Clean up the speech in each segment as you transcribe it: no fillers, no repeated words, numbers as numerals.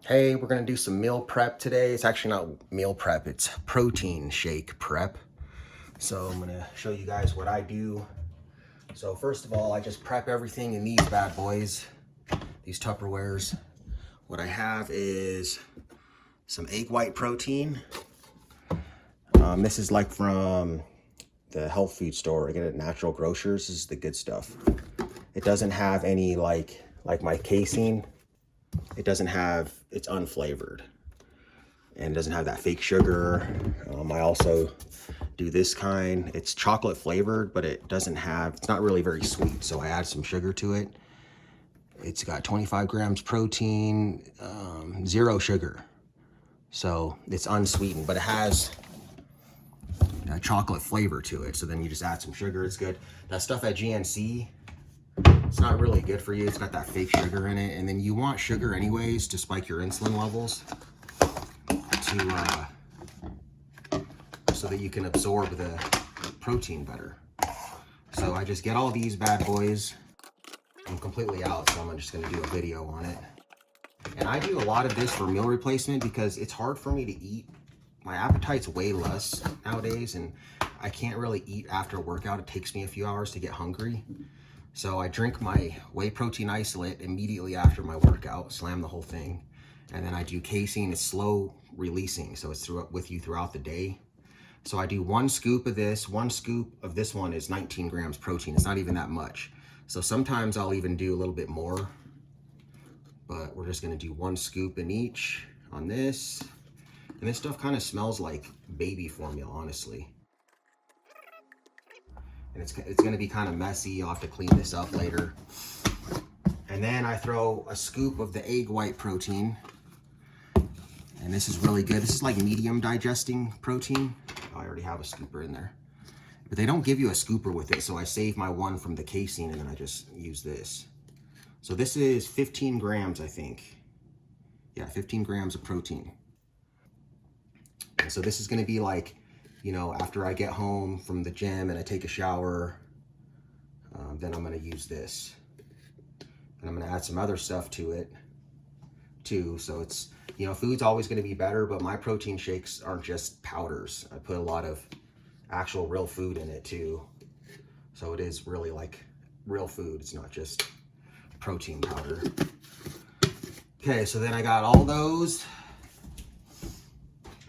Hey, we're gonna do some meal prep today. It's actually not meal prep, it's protein shake prep. So I'm gonna show you guys what I do. So first of all, I just prep everything in these bad boys, these Tupperwares. What I have is some egg white protein. This is like from the health food store. I get it at Natural Grocers. This is the good stuff. It doesn't have any like my Casein. It doesn't have, it's unflavored and it doesn't have that fake sugar. I also do this kind. It's chocolate flavored, but it doesn't have, it's not really very sweet. So I add some sugar to it. It's got 25 grams protein, 0 sugar. So it's unsweetened, but it has a chocolate flavor to it. So then you just add some sugar, it's good. That stuff at GNC, it's not really good for you. It's got that fake sugar in it. And then you want sugar anyways to spike your insulin levels so that you can absorb the protein better. So I just get all these bad boys. I'm completely out, so I'm just gonna do a video on it. And I do a lot of this for meal replacement because it's hard for me to eat. My appetite's way less nowadays, and I can't really eat after a workout. It takes me a few hours to get hungry. So I drink my whey protein isolate immediately after my workout, slam the whole thing. And then I do casein. It's slow releasing, so it's with you throughout the day. So I do 1 scoop of this. 1 scoop of this one is 19 grams protein. It's not even that much. So sometimes I'll even do a little bit more, but we're just gonna do 1 scoop in each on this. And this stuff kind of smells like baby formula, honestly. And it's gonna be kind of messy. I'll have to clean this up later. And then I throw a scoop of the egg white protein. And this is really good. This is like medium digesting protein. Oh, I already have a scooper in there. But they don't give you a scooper with it, so I save my one from the casein and then I just use this. So this is 15 grams, I think. Yeah, 15 grams of protein. And so this is gonna be like, you know, after I get home from the gym and I take a shower, then I'm gonna use this. And I'm gonna add some other stuff to it too. So it's, you know, food's always gonna be better, but my protein shakes aren't just powders. I put a lot of actual real food in it too. So it is really like real food. It's not just protein powder. Okay, so then I got all those.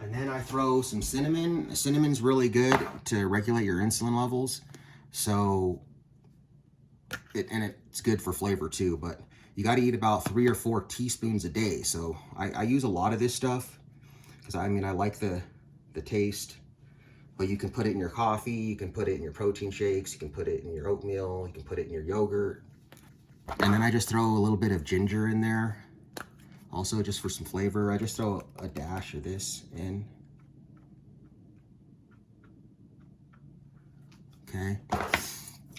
And then I throw some cinnamon. Cinnamon's really good to regulate your insulin levels. So, it's good for flavor too, but you got to eat about 3 or 4 teaspoons a day. So I use a lot of this stuff because I mean, I like the taste, but you can put it in your coffee, you can put it in your protein shakes, you can put it in your oatmeal, you can put it in your yogurt. And then I just throw a little bit of ginger in there. Also, just for some flavor, I just throw a dash of this in. Okay.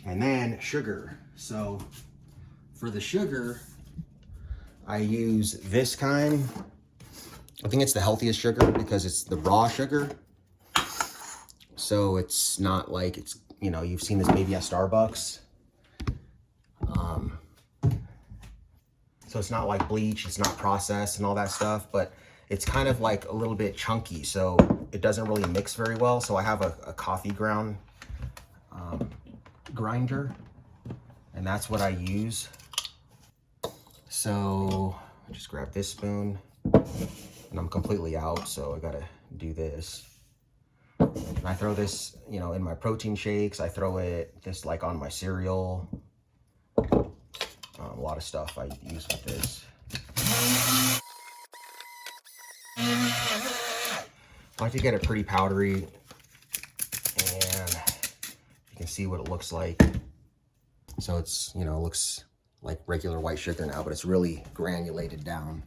And then sugar. So for the sugar, I use this kind. I think it's the healthiest sugar because it's the raw sugar. So it's not like it's, you know, you've seen this maybe at Starbucks. So it's not like bleach, it's not processed and all that stuff, but it's kind of like a little bit chunky, so it doesn't really mix very well. So I have a coffee ground grinder, and that's what I use. So I just grab this spoon, and I'm completely out, so I gotta do this. And I throw this, you know, in my protein shakes. I throw it just like on my cereal. A lot of stuff I use with this. I like to get it pretty powdery, and you can see what it looks like. So it's, you know, it looks like regular white sugar now, but it's really granulated down.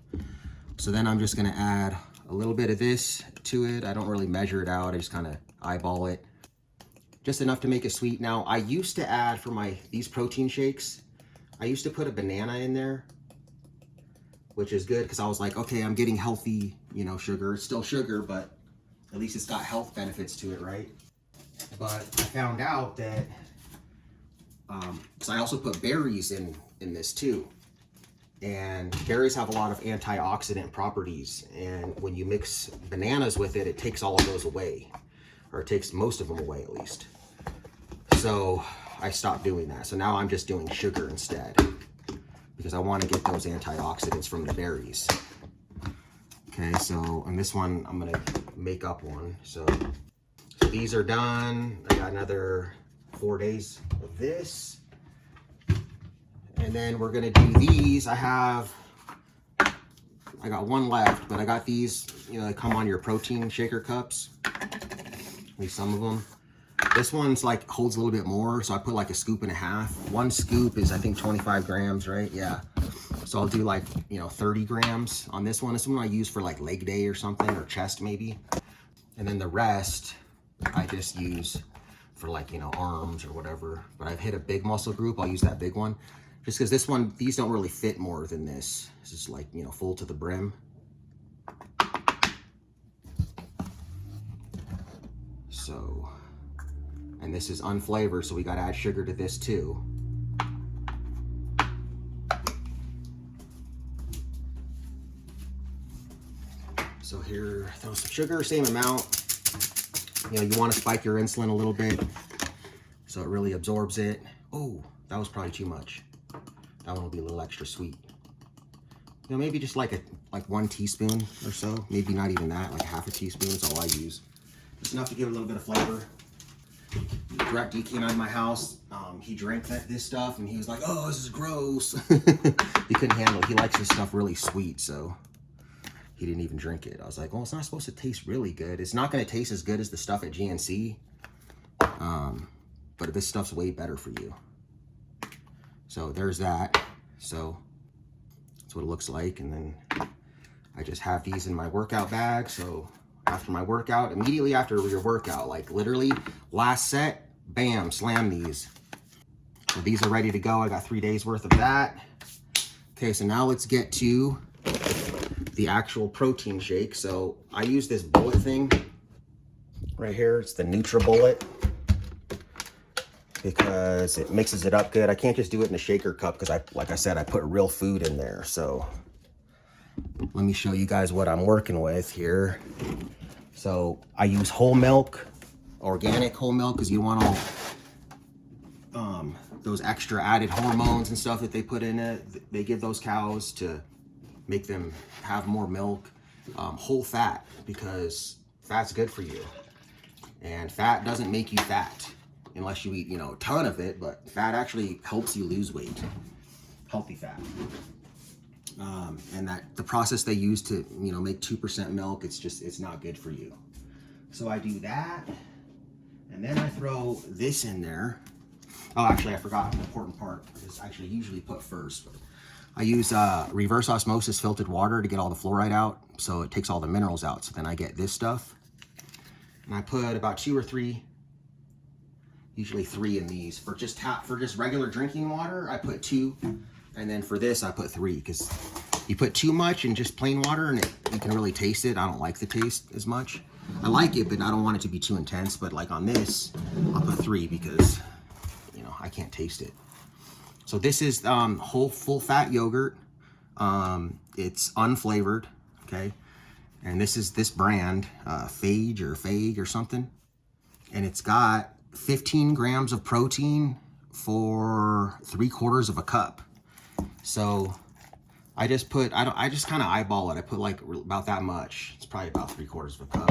So then I'm just gonna add a little bit of this to it. I don't really measure it out, I just kind of eyeball it. Just enough to make it sweet. Now, I used to add for these protein shakes, I used to put a banana in there, which is good because I was like, okay, I'm getting healthy, you know, sugar. It's still sugar, but at least it's got health benefits to it, right? But I found out that, because I also put berries in this too. And berries have a lot of antioxidant properties. And when you mix bananas with it, it takes all of those away, or it takes most of them away at least. So I stopped doing that. So now I'm just doing sugar instead, because I want to get those antioxidants from the berries. Okay, so on this one, I'm gonna make up one. So these are done. I got another 4 days of this. And then we're gonna do these. I got one left, but I got these, you know, they come on your protein shaker cups. At least some of them. This one's like holds a little bit more, so I put like a scoop and a half. One scoop is I think 25 grams, right? Yeah. So I'll do like, you know, 30 grams on this one. This one I use for like leg day or something, or chest maybe. And then the rest I just use for like, you know, arms or whatever. But I've hit a big muscle group, I'll use that big one. Just because this one, these don't really fit more than this. This is like, you know, full to the brim. So, and this is unflavored, so we got to add sugar to this too. So here, throw some sugar, same amount. You know, you want to spike your insulin a little bit so it really absorbs it. Oh, that was probably too much. That one will be a little extra sweet. You know, maybe just like 1 teaspoon or so. Maybe not even that, like half a teaspoon is all I use. It's enough to give it a little bit of flavor. Direct D came out of my house. He drank this stuff and he was like, oh, this is gross. He couldn't handle it. He likes this stuff really sweet, so he didn't even drink it. I was like, well, it's not supposed to taste really good. It's not going to taste as good as the stuff at GNC. But this stuff's way better for you. So there's that. So that's what it looks like. And then I just have these in my workout bag. So after my workout, immediately after your workout, like literally last set, bam, slam these. So these are ready to go. I got 3 days worth of that. Okay, so now let's get to the actual protein shake. So I use this bullet thing right here. It's the NutriBullet, because it mixes it up good. I can't just do it in a shaker cup because like I said, I put real food in there. So let me show you guys what I'm working with here. So I use whole milk, organic whole milk, because you want all those extra added hormones and stuff that they put in it. They give those cows to make them have more milk. Whole fat, because fat's good for you. And fat doesn't make you fat unless you eat, you know, a ton of it, but fat actually helps you lose weight. Healthy fat. And that the process they use to, you know, make 2% milk, it's not good for you. So I do that, and then I throw this in there. Oh, actually, I forgot an important part. It's actually usually put first. But I use reverse osmosis filtered water to get all the fluoride out, so it takes all the minerals out. So then I get this stuff, and I put about 2 or 3. Usually 3 in these. For just regular drinking water, I put 2, and then for this I put 3, because you put too much in just plain water and you can really taste it. I don't like the taste as much. I like it, but I don't want it to be too intense. But like on this, I'll put 3 because, you know, I can't taste it. So this is whole full fat yogurt. It's unflavored, okay? And this is this brand, Fage or something. And it's got 15 grams of protein for 3/4 of a cup. So I just put, I just kind of eyeball it. I put like about that much. It's probably about 3/4 of a cup.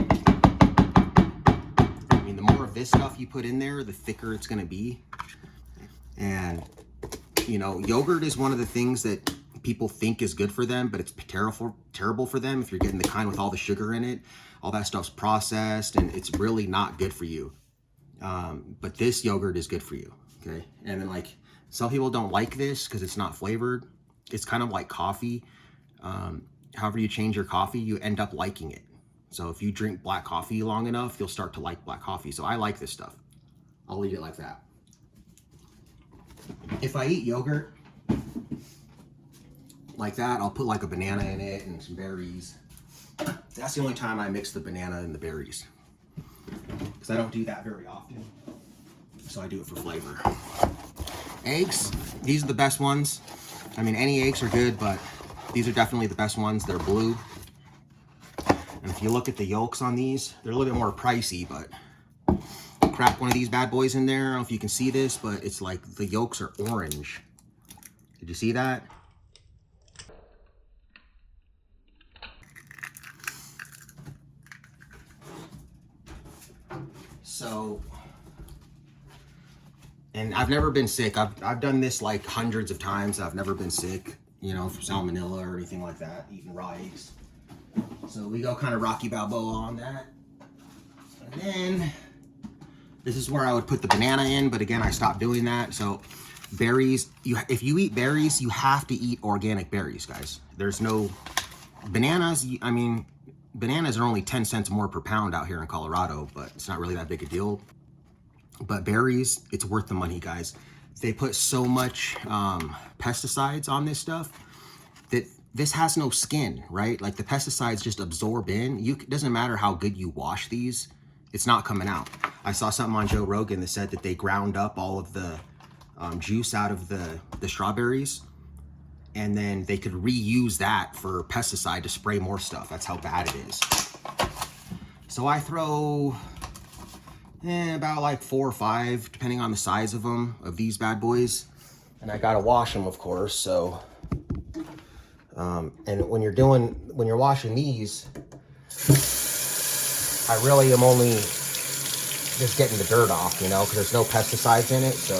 I mean, the more of this stuff you put in there, the thicker it's gonna be. And you know, yogurt is one of the things that people think is good for them, but it's terrible for them if you're getting the kind with all the sugar in it. All that stuff's processed and it's really not good for you. But this yogurt is good for you, okay? And then like, some people don't like this because it's not flavored. It's kind of like coffee. However you change your coffee, you end up liking it. So if you drink black coffee long enough, you'll start to like black coffee. So I like this stuff. I'll eat it like that. If I eat yogurt like that, I'll put like a banana in it and some berries. That's the only time I mix the banana and the berries, because I don't do that very often. So I do it for flavor. Eggs, these are the best ones. I mean, any eggs are good, but these are definitely the best ones. They're blue. And if you look at the yolks on these, they're a little bit more pricey, but crack one of these bad boys in there. I don't know if you can see this, but it's like the yolks are orange. Did you see that? So, and I've never been sick. I've done this like hundreds of times. I've never been sick, you know, from salmonella or anything like that, eating raw eggs. So we go kind of Rocky Balboa on that. And then this is where I would put the banana in, but again, I stopped doing that. So berries, if you eat berries, you have to eat organic berries, guys. There's no bananas. I mean, bananas are only 10 cents more per pound out here in Colorado, but it's not really that big a deal. But berries, it's worth the money, guys. They put so much pesticides on this stuff that this has no skin, right? Like the pesticides just absorb in. It doesn't matter how good you wash these, it's not coming out. I saw something on Joe Rogan that said that they ground up all of the juice out of the strawberries, and then they could reuse that for pesticide to spray more stuff. That's how bad it is. So I throw about like 4 or 5, depending on the size of them, of these bad boys. And I gotta wash them, of course. So, and when you're washing these, I really am only just getting the dirt off, you know, because there's no pesticides in it. So,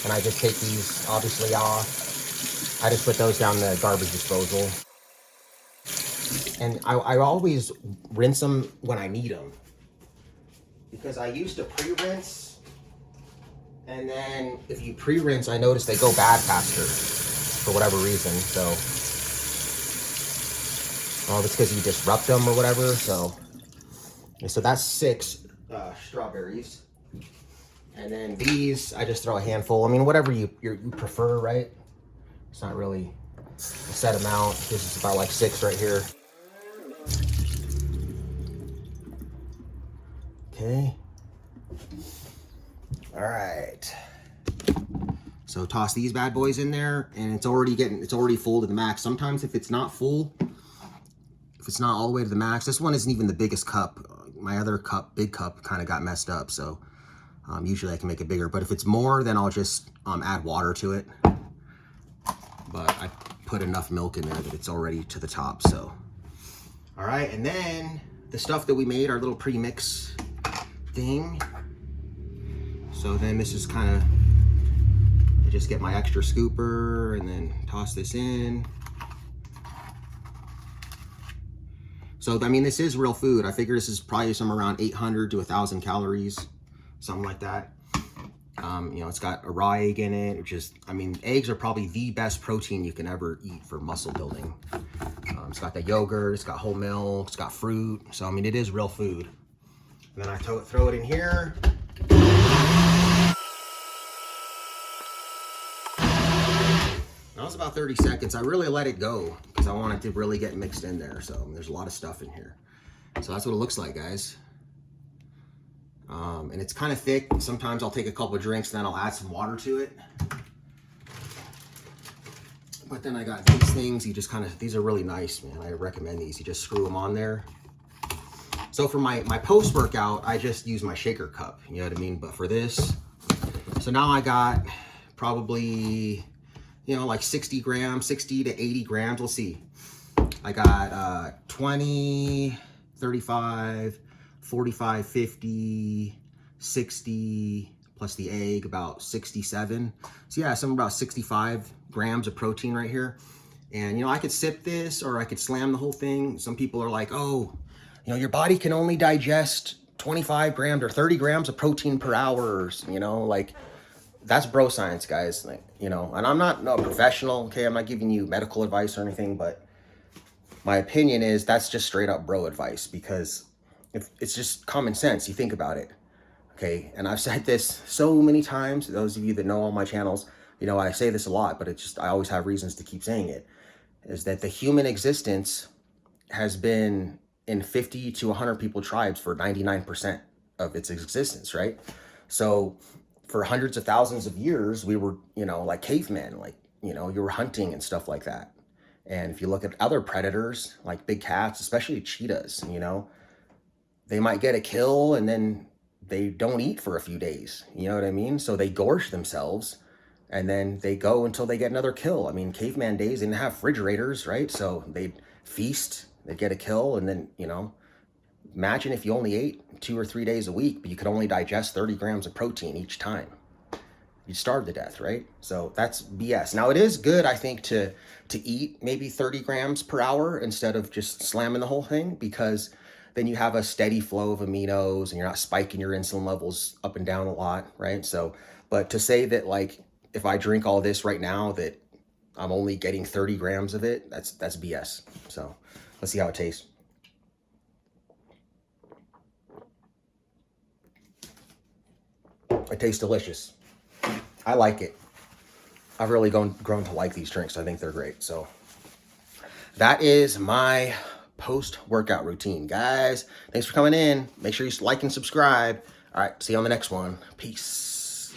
and I just take these obviously off. I just put those down the garbage disposal. And I always rinse them when I need them, because I used to pre-rinse, and then if you pre-rinse, I noticed they go bad faster for whatever reason. So, well, it's because you disrupt them or whatever. So that's 6 strawberries, and then these I just throw a handful. I mean, whatever you prefer, right? It's not really a set amount. This is about like 6 right here. Okay. All right. So toss these bad boys in there, and it's already full to the max. Sometimes if it's not full, if it's not all the way to the max, this one isn't even the biggest cup. My other cup, big cup, kind of got messed up. So usually I can make it bigger, but if it's more, then I'll just add water to it. But I put enough milk in there that it's already to the top. So, all right. And then the stuff that we made, our little pre-mix thing. So then this is kind of, I just get my extra scooper and then toss this in. So, I mean, this is real food. I figure this is probably somewhere around 800 to 1,000 calories, something like that. You know, it's got a raw egg in it. I mean, eggs are probably the best protein you can ever eat for muscle building. It's got the yogurt, it's got whole milk, it's got fruit. So, I mean, it is real food. And then I throw it in here. That was about 30 seconds. I really let it go because I want it to really get mixed in there. So there's a lot of stuff in here. So that's what it looks like, guys. And it's kind of thick. Sometimes I'll take a couple of drinks, then I'll add some water to it. But then I got these things. You just kind of, these are really nice, man. I recommend these. You just screw them on there. So for my post-workout, I just use my shaker cup. You know what I mean? But for this, so now I got probably, you know, like 60 grams, 60 to 80 grams. Let's see. I got 20, 35, 45, 50, 60, plus the egg, about 67. So yeah, something about 65 grams of protein right here. And, you know, I could sip this or I could slam the whole thing. Some people are like, oh, you know, your body can only digest 25 grams or 30 grams of protein per hour. You know, like, that's bro science, guys. Like, you know, and I'm not a professional, okay? I'm not giving you medical advice or anything, but my opinion is that's just straight up bro advice, because if it's just common sense. You think about it, okay? And I've said this so many times. Those of you that know all my channels, you know, I say this a lot, but it's just, I always have reasons to keep saying it, is that the human existence has been in 50 to 100 people tribes for 99% of its existence, right? So for hundreds of thousands of years, we were, you know, like cavemen, like you know, you were hunting and stuff like that. And if you look at other predators, like big cats, especially cheetahs, you know, they might get a kill and then they don't eat for a few days. You know what I mean? So they gorge themselves and then they go until they get another kill. I mean, caveman days, they didn't have refrigerators, right? So they'd feast, they'd get a kill, and then, you know, imagine if you only ate 2 or 3 days a week, but you could only digest 30 grams of protein each time. You'd starve to death, right? So that's BS. Now, it is good, I think, to eat maybe 30 grams per hour instead of just slamming the whole thing, because then you have a steady flow of aminos and you're not spiking your insulin levels up and down a lot, right? So, but to say that, like, if I drink all this right now, that I'm only getting 30 grams of it, that's BS. So let's see how it tastes. It tastes delicious. I like it. I've really grown to like these drinks. I think they're great. So that is my post-workout routine. Guys, thanks for coming in. Make sure you like and subscribe. All right, see you on the next one. Peace.